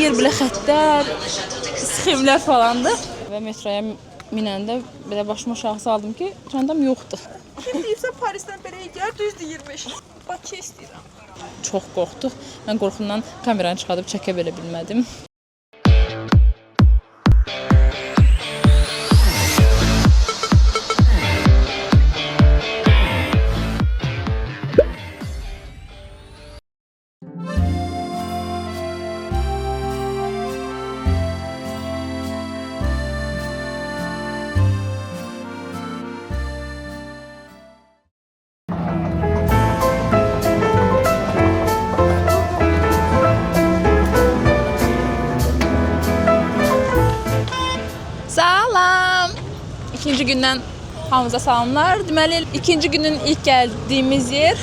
yer belə xəttlər, sxemlər falandır. Və metroya minəndə belə başıma aşağı saldım ki, çantam yoxdur. Kim deyirsə Parisdən belə gəl, düz deyirmiş. Bakı istəyirəm. Çox qorxduq. Mən qorxumdan kameranı çıxarıb çəkə belə bilmədim. Salam! İkinci gündən hamınıza salamlar. Deməli, ikinci günün ilk gəldiyimiz yer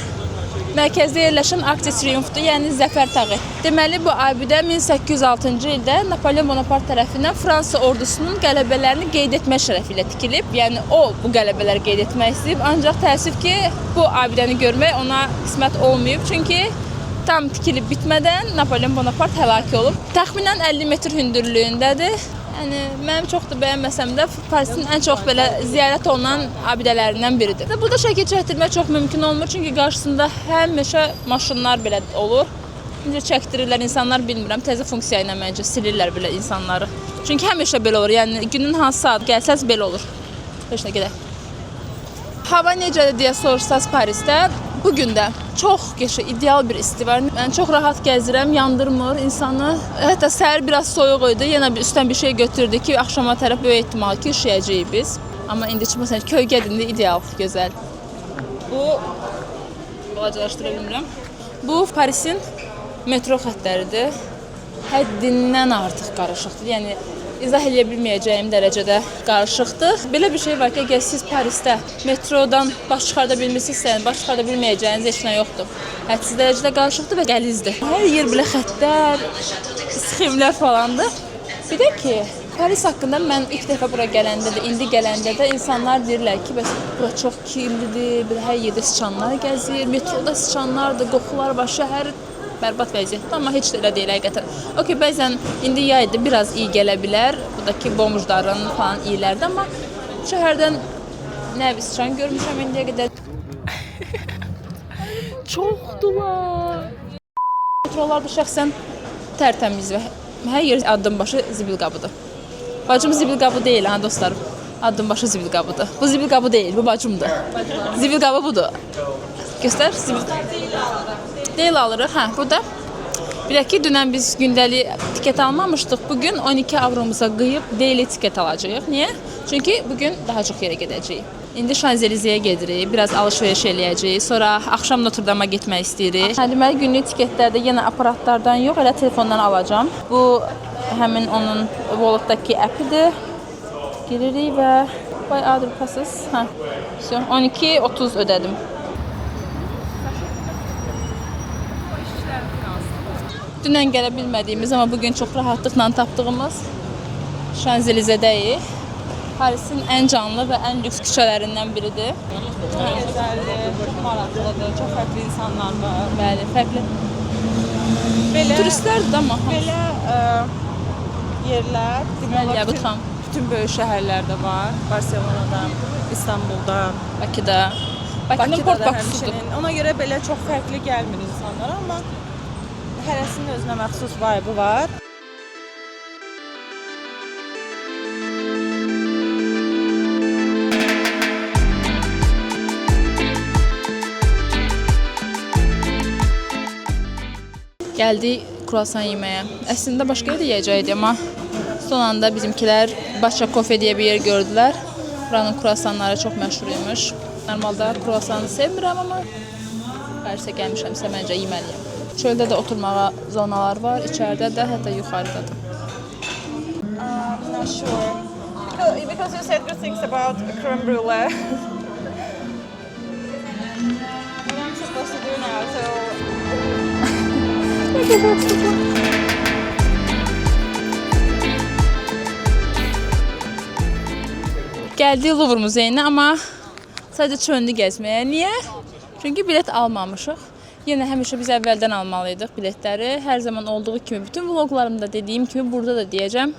mərkəzdə yerləşən Arc de Triomphe'dur, yəni Zəfər tağı. Deməli, bu abidə 1806-cı ildə Napoleon Bonaparte tərəfindən Fransa ordusunun qələbələrini qeyd etmə şərəfi ilə tikilib. Yəni, o bu qələbələri qeyd etmək istəyib. Ancaq təəssüf ki, bu abidəni görmək ona qismət olmayıb. Çünki tam tikilib bitmədən Napoleon Bonaparte həlak olub. Təxminən 50 metr hündürlüyündədir. Yəni, mənim çox da bəyənməsəm də Parisin ən çox belə ziyarət olunan abidələrindən biridir. Burada şəkil çəkdirmək çox mümkün olmur, çünki qarşısında həmişə maşınlar belə olur. Necə çəkdirirlər insanlar bilmirəm, təzə funksiya ilə məncə silirlər belə insanları. Çünki həmişə belə olur, yəni günün hansı saat gəlsəz belə olur. Heç nə gedək. Hava necədir deyə soruşsaz Parisdə, bugün də çox ideal bir isti var. Mən çox rahat gəzirəm, yandırmır insanı. Hətta səhər biraz soyuq idi. Yenə üstdən bir şey götürdük ki, axşama tərəf böyük ehtimal ki, üşüyəcəyik biz. Amma indi məsələn kölgədir, ideal, gözəl. Bu balacalaşdıra bilmirəm. Bu Parisin metro xəttləridir. Həddindən artıq qarışıqdır. Yəni izah edə bilməyəcəyim dərəcədə qarışıqdır. Belə bir şey var ki, əgər siz Parisdə metrodan baş çıxarda bilmirsinizsə, baş çıxarda bilməyəcəyiniz heç nə yoxdur. Hədsiz dərəcədə qarışıqdır və qəlizdir. Hər yer belə xəttlər, sxemlər falandır. Bir də ki, Paris haqqında mən ilk dəfə bura gələndə də, indi gələndə də insanlar deyirlər ki, bəs bura çox kirlidir, hər yerdə sıçanlar gəzir, metroda sıçanlardır, qoxular var, şəhər bərbad vəziyyətdə, amma heç də elə deyil həqiqətən. Okey, bəzən indi yaydır, biraz iyi gələ bilər, buradakı bomujların falan iyilərdir, amma şəhərdən nə bir sıçan görmüşəm indiyə qədər. Çoxdular. Metrolarda şəxsən tərtəmiz və hər yer addım başı zibil qabıdır. Bacım zibil qabı deyil, ha dostlarım. Addım başı zibil qabıdır. Bu zibil qabı deyil, bu bacımdır. Zibil qabı budur. Göstər, zibil deyil alırıq. Hə, burada. Bilək ki, dünən biz gündəlik tiket almamışdıq. Bugün 12 avromuza qıyıb daily tiket alacağıq. Niyə? Çünki bugün daha çox yerə gedəcəyik. İndi Şanzelizeyə gedirik, biraz alış-veriş eləyəcəyik. Sonra axşam Notre Dame'a getmək istəyirik. Deməli, günlük tiketlərdə yenə aparatlardan yox, elə telefondan alacağam. Bu həmin onun Wallet'dakı appidir. Giririk və buy other passes. Hə. 12.30 ödədim. Dünən gələ bilmədiyimiz, amma bugün çox rahatlıqla tapdığımız Şanzelizədəyik. Parisin ən canlı və ən lüks küçələrindən biridir. Gözəldir, maraqlıdır, çox fərqli insanlar var. Bəli, fərqli. Belə turistlərdir də amma. Belə yerlər, Deməli, bütün böyük şəhərlərdə var. Barselonada, İstanbulda, Bakıda. Bakının Bakıda da portbaksusudur. həmçinin. Ona görə belə çox fərqli gəlmir insanlara, amma hərəsinin özünə məxsus vibe'ı var. Gəldik kruasan yeməyə. Əslində başqa yerdə yeyəcəkdik, amma son anda bizimkilər Bacha Coffee deyə bir yer gördülər. Buranın kruasanları çox məşhuruymuş. Normalda kruasanı sevmirəm, amma Parisə gəlmişəmsə məncə yeməliyəm. Çöldə də oturmağa zonalar var, içəridə də, hətta yuxarıdadır. I'm not sure. Because you said good things about creme brulee. What I'm supposed to do now, so... Gəldik Louvre muzeyinə, amma sadəcə çölünü gəzməyə. Niyə? Çünki bilet almamışıq. Yenə həmişə biz əvvəldən almalıydıq biletləri. Hər zaman olduğu kimi, bütün vloqlarımda dediyim kimi burada da deyəcəm.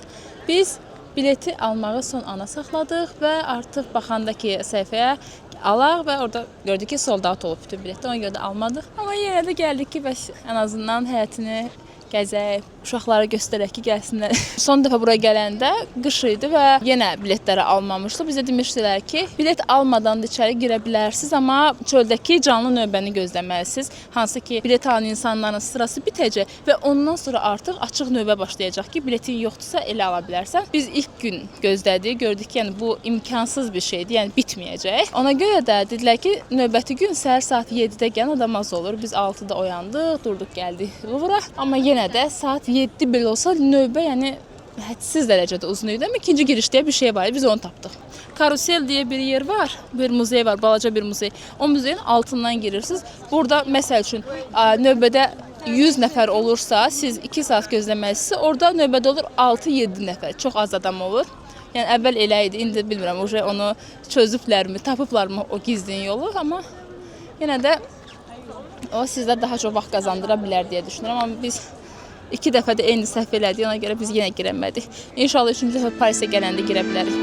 Biz bileti almağı son ana saxladıq və artıq baxandakı səhifəyə alaq və orada gördük ki, sold out olub bütün biletlər. Ona görə də almadıq. Amma yenə də gəldik ki, bəs ən azından həyətini gəzək, uşaqlara göstərək ki, gəlsinlər. Son dəfə buraya gələndə qış idi və yenə biletləri almamışdıq. Bizə demişdilər ki, bilet almadan da içəri girə bilərsiniz, amma çöldəki canlı növbəni gözləməlisiniz. Hansı ki, bilet alan insanların sırası bitəcək və ondan sonra artıq açıq növbə başlayacaq ki, biletin yoxdursa elə ala bilərsən. Biz ilk gün gözlədik, gördük ki, yəni bu imkansız bir şeydir, yəni bitməyəcək. Ona görə də dedilər ki, növbəti gün səhər saat 7-də gələn adam az olur. Biz 6-da oyandıq, durduq, gəldik Louvre. Amma yenə də saat 7 belə olsa növbə yəni hədsiz dərəcədə uzun idi. Amma ikinci giriş deyə bir şey var, biz onu tapdıq. Karusel deyə bir yer var, bir muzey var, balaca bir muzey. O muzeyin altından girirsiniz. Burada məsəl üçün növbədə 100 nəfər olursa, siz 2 saat gözləməlisiniz. Orada növbədə olur 6-7 nəfər, çox az adam olur. Yəni əvvəl elə idi, indi bilmirəm, onu çözüblərmi, tapıblarmı o gizlin yolu, amma yenə də o sizdə daha çox vaxt qazandıra bilər deyə düşünürəm. Amma biz 2 dəfə də eyni səhv elədik, ona görə biz yenə girəmədik. İnşallah 3-cü dəfə Parisə gələndə girə bilərik.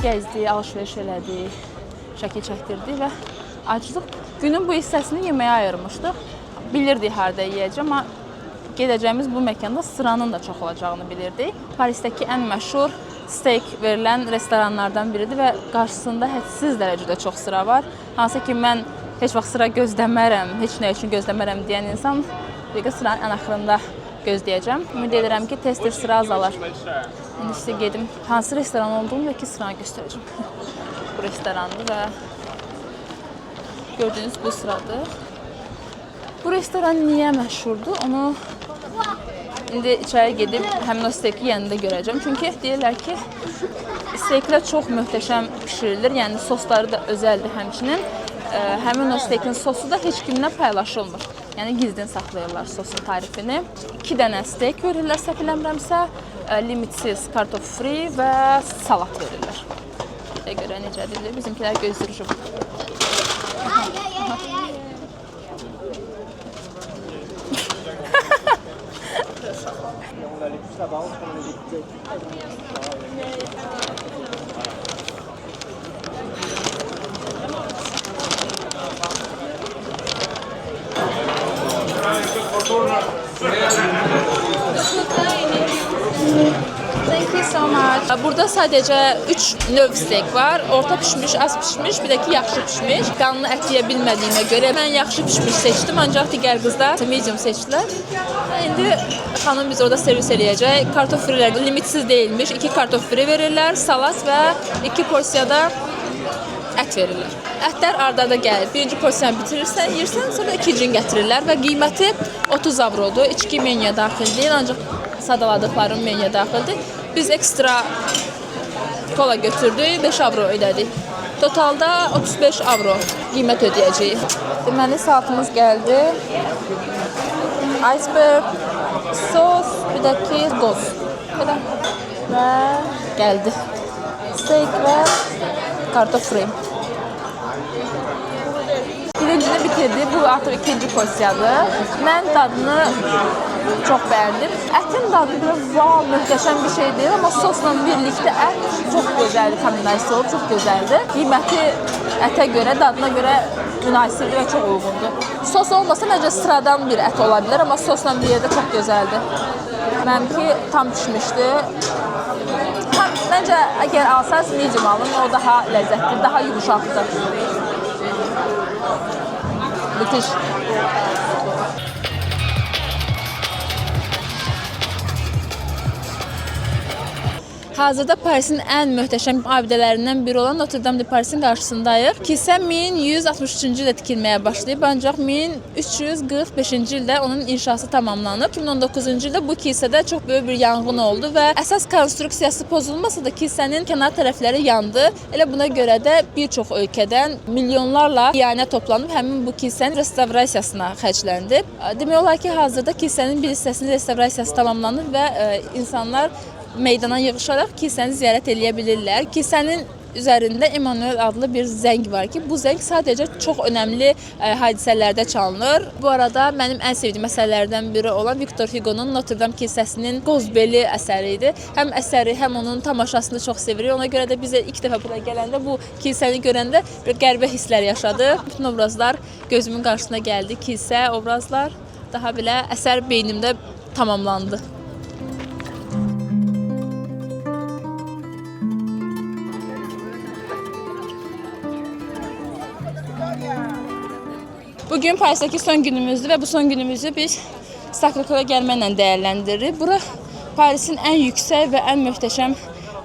Gəzdik, alış-veriş elədik, şəkil çəkdirdik və aclıq günün bu hissəsini yeməyə ayırmışdıq. Bilirdik harada yeyəcəm, amma gedəcəyimiz bu məkanda sıranın da çox olacağını bilirdik. Parisdəki ən məşhur steak verilən restoranlardan biridir və qarşısında hədsiz dərəcədə çox sıra var. Hansı ki, mən heç vaxt sıra gözləmərəm, heç nə üçün gözləmərəm deyən insan bir sıranın ən axırında gözləyəcəm. Ümid edirəm ki, tez-tez sıra azalar. İndi sizə gedim, hansı restoran olduğunu və 2 sıranı göstərəcəm. Bu restorandır və gördüyünüz bu sıradır. Bu restoran niyə məşhurdur? Onu indi içəri gedib həmin o steaki yanında görəcəm. Çünki deyirlər ki, steaklər çox möhtəşəm pişirilir. Yəni sosları da özəldir həmçinin. Həmin o steakin sosu da heç kimlə paylaşılmır. Yəni gizlin saxlayırlar sosun tarifini. 2 dənə steak verirlər, səhv eləmirəmsə, limitsiz kartof free və salat verirlər. Sizə görə necədir? Bizimkilər gözdürücü. Thank you so much. Burada sadəcə 3 növ steak var. Orta pişmiş, az pişmiş, bir də ki yaxşı pişmiş. Qanlı ət yeyə bilmədiyimə görə mən yaxşı pişmiş seçdim, ancaq digər qızlar medium seçdilər. İndi xanım biz orada servis eləyəcək. Kartof frilər limitsiz deyilmiş. 2 kartof fri verirlər, salat və 2 porsiyada ət verirlər. Ətlər arda-arda gəlir. Birinci porsiyanı bitirirsən, yeyirsən, sonra ikincini gətirirlər və qiyməti 30 avrodur. İçki menyuya daxil deyil, ancaq sadaladıqlarım menyuya daxildir. Biz ekstra kola götürdük, 5 avro ödədik. Totalda 35 avro qiymət ödəyəcəyik. Deməli, salatımız gəldi. Iceberg, sos, bir də ki, qoz. Və gəldi. Steak və kartof free. Birincini bitirdi, bu artıq ikinci porsiyadır. Mən dadını çox bəyəndim. Ətin dadı belə wow, möhtəşəm bir şey deyil, amma sosla birlikdə ət çox gözəldir, kombinasiya olub, çox gözəldir. Qiyməti ətə görə, dadına görə münasibdir və çox uyğundur. Sos olmasa məncə sıradan bir ət ola bilər, amma sosla bir yerdə çox gözəldir. Mənimki tam pişmişdi. Məncə əgər alsanız medium alın, o daha ləzzətli, daha yumuşaqdır. Müthiş. Hazırda Parisin ən möhtəşəm abidələrindən biri olan Notre Dame de Paris'in qarşısındayıq. Kilsə 1163-cü ildə tikilməyə başlayıb, ancaq 1345-ci ildə onun inşası tamamlanıb. 2019-cu ildə bu kilsədə çox böyük bir yanğın oldu və əsas konstruksiyası pozulmasa da kilsənin kənar tərəfləri yandı. Elə buna görə də bir çox ölkədən milyonlarla iyanə toplanıb həmin bu kilsənin restavrasiyasına xərcləndi. Demək olar ki, hazırda kilsənin bir hissəsinin restavrasiyası tamamlanıb və insanlar meydana yığışaraq kilsəni ziyarət edə bilirlər. Kilsənin üzərində Emmanuel adlı bir zəng var ki, bu zəng sadəcə çox önəmli hadisələrdə çalınır. Bu arada mənim ən sevdiyim əsərlərdən biri olan Victor Hugo'nun Notre Dame kilsəsinin Qozbeli əsəri idi. Həm əsəri, həm onun tamaşasını çox sevirik. Ona görə də biz ilk dəfə bura gələndə bu kilsəni görəndə bir qəribə hisslər yaşadıq. Bütün obrazlar gözümün qarşısına gəldi. Kilsə, obrazlar, daha belə əsər beynimdə tamamlandı. Bugün Parisdəki son günümüzdür və bu son günümüzü biz Sacré-Cœur-ə gəlməklə dəyərləndiririk. Bura Parisin ən yüksək və ən möhtəşəm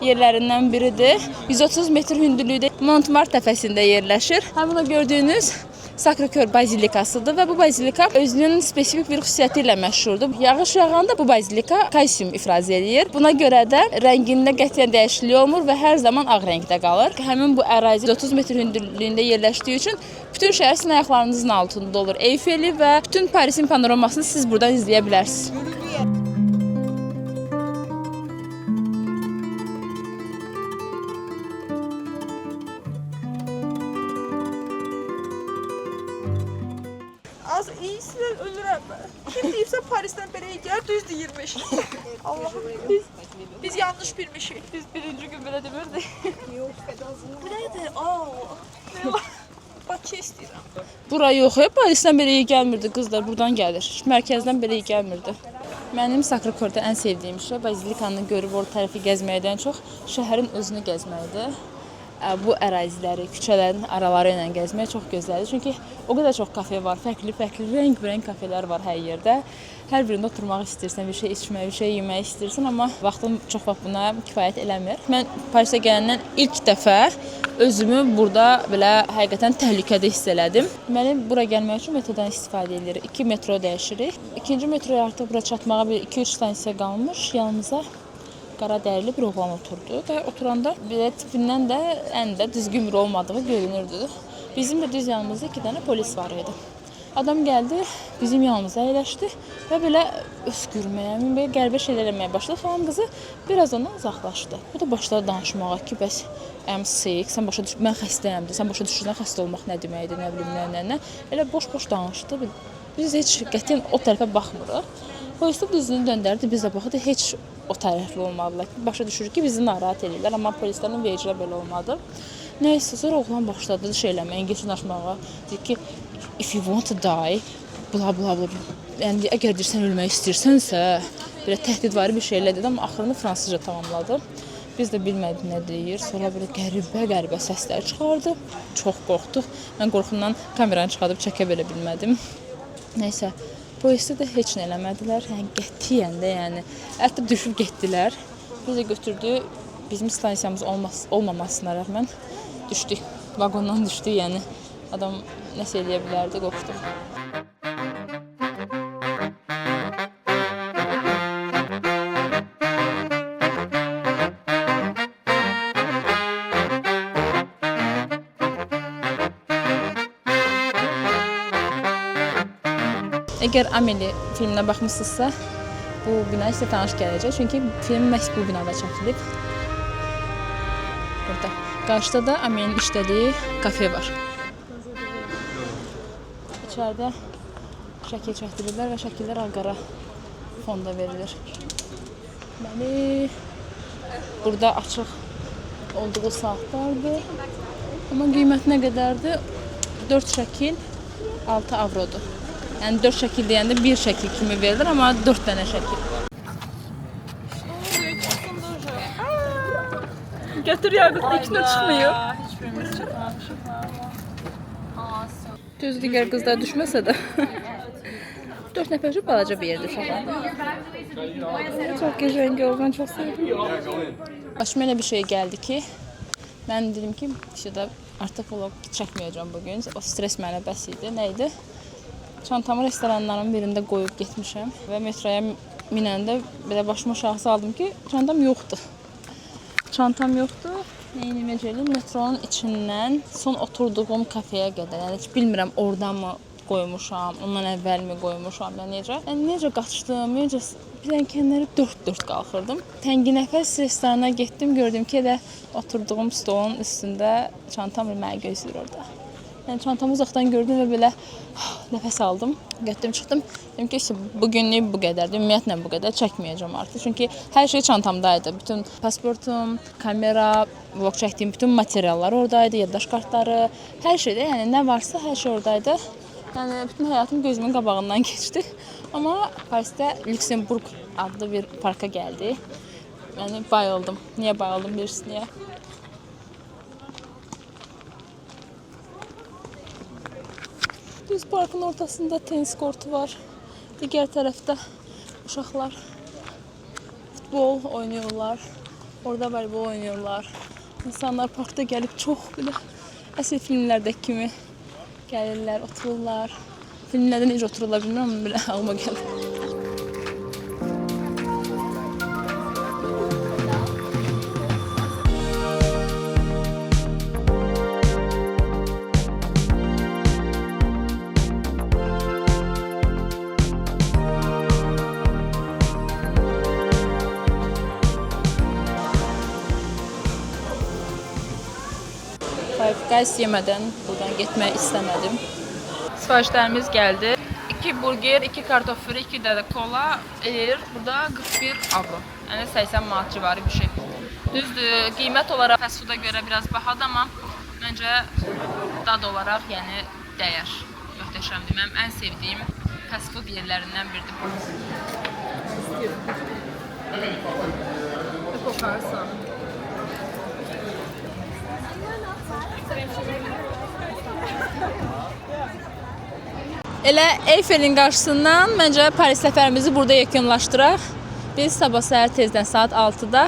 yerlərindən biridir. 130 metr hündürlükdə Montmartre təpəsində yerləşir. Buna gördüyünüz Sacré-Cœur bazilikasıdır və bu bazilika özünün spesifik bir xüsusiyyəti ilə məşhurdur. Yağış yağanda bu bazilika kalsium ifraz edir. Buna görə də rəngində qətiyyən dəyişiklik olmur və hər zaman ağ rəngdə qalır. Həmin bu ərazi 30 metr hündürlüyündə yerləşdiyi üçün bütün şəhər sizin ayaqlarınızın altında olur. Eyfeli və bütün Parisin panoramasını siz buradan izləyə bilərsiniz. Az iyisindən ölürəm mən. Kim deyibsə Parisdən belə gəl, düz deyirmiş. Allahım, biz yanlış bilmişik. Biz birinci gün belə demirdik. Bu nədir? Bakı istəyirəm. Bura yox, Parisdən belə iyi gəlmirdi qızlar, buradan gəlir. Mərkəzdən belə iyi gəlmirdi. Mənim Sacré-Cœurdə ən sevdiyim şey bazilikanı görüb o tərəfi gəzməkdən çox şəhərin özünü gəzməkdir. Bu əraziləri, küçələrin araları ilə gəzmək çox gözəldir. Çünki o qədər çox kafe var, fərqli-fərqli, rəng-bərəng kafelər var hər yerdə. Hər birində oturmaq istəyirsən, bir şey içmək, bir şey yemək istəyirsən, amma vaxtım çox vaxt buna kifayət eləmir. Mən Parisə gələndən ilk dəfə özümü burada belə həqiqətən təhlükədə hiss elədim. Deməli, bura gəlmək üçün metrodan istifadə edirik. 2 metro dəyişirik. İkinci metroya artıq bura çatmağa bir 2-3 stansiya qalmış. Yanımıza qara dərili bir oğlan oturdu və oturanda belə tipindən də ən də düzgün bir olmadığı görünürdü. Bizim də düz yanımızda 2 dənə polis var idi. Adam gəldi, bizim yanımıza əyləşdi və belə öskürməyə, belə qəribə şeylər eləməyə başladı. Xanım qızı biraz ondan uzaqlaşdı. Bu da başladı danışmağa ki, bəs I'm sick, sən başa düş, mən xəstəyəm, sən başa düşürsən xəstə olmaq nə deməkdir, nə bilim, nə. Elə boş-boş danışdı. Biz heç qətiyyən o tərəfə baxmırıq. Polis də düzünü döndərdi, biz də baxdıq, heç o tərəfli olmadılar. Başa düşürük ki, bizi narahat edirlər, amma polislərin veclə belə olmadı. Nəysə, sonra oğlan başladı şey eləməyə, İngilizcə danışmağa. Deyir ki, if you want to die, bla bla bla. Yəni, əgər deyirsən ölmək istəyirsənsə, belə təhdidvari bir şeylə dedi, amma axırını fransızca tamamladı. Biz də bilmədik nə deyir. Sonra belə qəribə səslər çıxardı. Çox qorxduq. Mən qorxumdan kameranı çıxardıb çəkə belə bilmədim. Nəysə, polisdə də heç nə eləmədilər. Yəni, qətiyyən də, yəni, hətta düşüb getdilər. Biz də götürdü, bizim stansiyamız olmamasına rəğmən düşdük. Vagondan düşdük, yəni, adam nəsə eləyə bilərdi, qorxduq. Əgər Amélie filminə baxmısınızsa, bu bina sizə tanış gələcək. Çünki film məhz bu binada çəkilib. Burada. Qarşıda da Amélie'nin işlədiyi kafe var. İçəridə şəkil çəkdirirlər və şəkillər ağ-qara fonda verilir. Deməli, burada açıq olduğu saatlardır. Amma qiyməti nə qədərdir? 4 şəkil 6 avrodur. Yəni 4 şəkil deyəndə 1 şəkil kimi verilir, amma 4 dənə şəkil. Götür yaqut içinə çıxmıyor. Hiçbirimiz çıkmamışıq. Düz digər qızlar düşməsə də 4 nəfər üçün balaca bir yerdir uşaqlar. Çox gözəl olgan, çox sevdim. Başıma elə bir şey gəldi ki, mən dedim ki, işte artıq vlog çəkməyəcəm bugün. O stres mənə bəs idi. Nə idi? Çantamı restoranların birində qoyub getmişəm və metroya minəndə belə başımı aşağı saldım ki, çantam yoxdur. Çantam yoxdur. Neyniməcəlim? Metronun içindən son oturduğum kafeyə qədər. Yəni heç bilmirəm oradan mı qoymuşam, ondan əvvəlmi qoymuşam, yəni necə? Yəni necə qaçdım, necə pilləkənləri dörd-dörd qalxırdım. Tənginəfəs restorana getdim, gördüm ki, elə oturduğum stolun üstündə çantam məni gözləyir orada. Yəni çantamı uzaqdan gördüm və belə nəfəs aldım, getdim, çıxdım. Dedim ki, işte, bugünlük bu qədərdir, ümumiyyətlə bu qədər çəkməyəcəm artıq. Çünki hər şey çantamdaydı. Bütün pasportum, kamera, vlog çəkdiyim bütün materiallar oradaydı, yaddaş kartları, hər şeydə, yəni nə varsa hər şey oradaydı. Yəni bütün həyatım gözümün qabağından keçdi. Amma Parisdə Lüksemburg adlı bir parka gəldi. Yəni bayıldım. Niyə bayıldım bilirsiniz niyə? Düz parkın ortasında tenis kortu var. Digər tərəfdə uşaqlar futbol oynuyorlar. Orada voleybol oynuyorlar. İnsanlar parkda gəlib çox belə əsl filmlərdəki kimi gəlirlər, otururlar. Filmlərdə necə otururlar bilmirəm, amma belə ağlıma gəldi. Five Guys yemədən buradan getmək istəmədim. Sifarişlərimiz gəldi. 2 burger, 2 kartofil, 2 də kola eləyir. Burada 41 avro. Yəni 80 manat civarı bir şey. Düzdür, qiymət olaraq fast food'a görə biraz bahadır, amma məncə dad olaraq yəni dəyər. Möhtəşəmdir. Mənim ən sevdiyim fast food yerlərindən biridir bu. Kokarsan. Elə Eyfelin qarşısından məncə Paris səfərimizi burada yekunlaşdıraq. Biz sabah səhər tezdən saat 6-da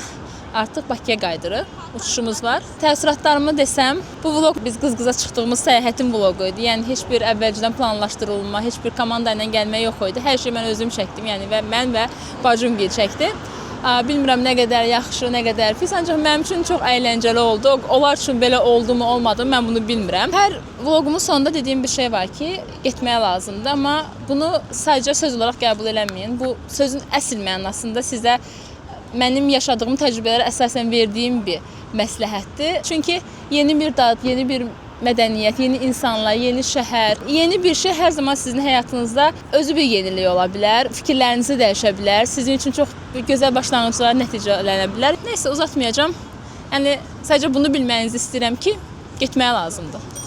artıq Bakıya qayıdırıq. Uçuşumuz var. Təəssüratlarımı desəm, bu vlog biz qız-qıza çıxdığımız səyahətin vlogu idi. Yəni heç bir əvvəlcədən planlaşdırılma, heç bir komanda ilə gəlmək yox idi. Hər şeyi mən özüm çəkdim, yəni və mən və bacım gil çəkdi. Bilmirəm nə qədər yaxşı, nə qədər pis, ancaq mənim üçün çox əyləncəli oldu. Onlar üçün belə oldu mu, olmadı mı, mən bunu bilmirəm. Hər vlogumun sonunda dediyim bir şey var ki, getməyə lazımdır, amma bunu sadəcə söz olaraq qəbul eləməyin. Bu sözün əsl mənasında sizə mənim yaşadığım təcrübələrə əsasən verdiyim bir məsləhətdir. Çünki yeni bir dad, yeni bir mədəniyyət, yeni insanlar, yeni şəhər, yeni bir şey hər zaman sizin həyatınızda özü bir yenilik ola bilər, fikirlərinizi dəyişə bilər, sizin üçün çox gözəl başlanğıclar nəticələnə bilər. Nəysə, uzatmayacağım. Yəni, sadəcə bunu bilməyinizi istəyirəm ki, getməyə lazımdır.